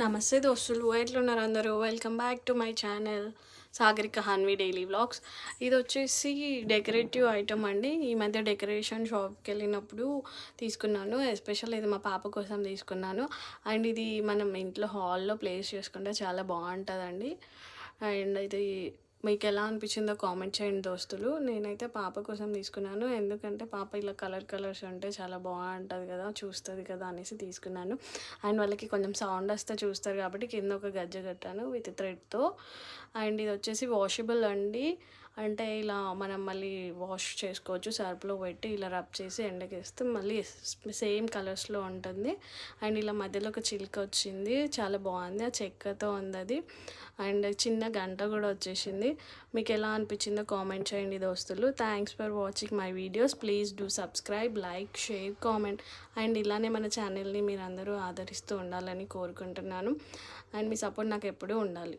నమస్తే దోస్తులు, ఎట్లున్నారు అందరూ? Welcome back to my channel Sagarika Hanvi daily vlogs. ఇది వచ్చేసి డెకరేటివ్ ఐటమ్ అండి. ఈ మధ్య డెకరేషన్ షాప్కి వెళ్ళినప్పుడు తీసుకున్నాను. ఎస్పెషల్ ఇది మా పాప కోసం తీసుకున్నాను. అండ్ ఇది మనం ఇంట్లో హాల్లో ప్లేస్ చేసుకుంటే చాలా బాగుంటుందండి. అండ్ ఇది మీకు ఎలా అనిపించిందో కామెంట్ చేయండి దోస్తులు. నేనైతే పాప కోసం తీసుకున్నాను, ఎందుకంటే పాప ఇలా కలర్స్ ఉంటే చాలా బాగుంటుంది కదా, చూస్తుంది కదా అనేసి తీసుకున్నాను. అండ్ వాళ్ళకి కొంచెం సౌండ్ వస్తే చూస్తారు కాబట్టి కింద ఒక గజ్జ కట్టాను విత్ థ్రెడ్తో. అండ్ ఇది వచ్చేసి వాషబుల్ అండి. అంటే ఇలా మనం మళ్ళీ వాష్ చేసుకోవచ్చు, సర్ఫ్లో పెట్టి ఇలా రబ్ చేసి ఎండకేస్తే మళ్ళీ సేమ్ కలర్స్లో ఉంటుంది. అండ్ ఇలా మధ్యలో ఒక చిలుక వచ్చింది, చాలా బాగుంది, ఆ చెక్కతో ఉంది అది. అండ్ చిన్న గంట కూడా వచ్చేసింది. మీకు ఎలా అనిపించిందో కామెంట్ చేయండి దోస్తులు. Thanks for watching my videos. Please do subscribe, like, share, comment. And ఇలానే మన ఛానల్ని మీరు అందరూ ఆదరిస్తూ ఉండాలని కోరుకుంటున్నాను. అండ్ మీ సపోర్ట్ నాకు ఎప్పుడూ ఉండాలి.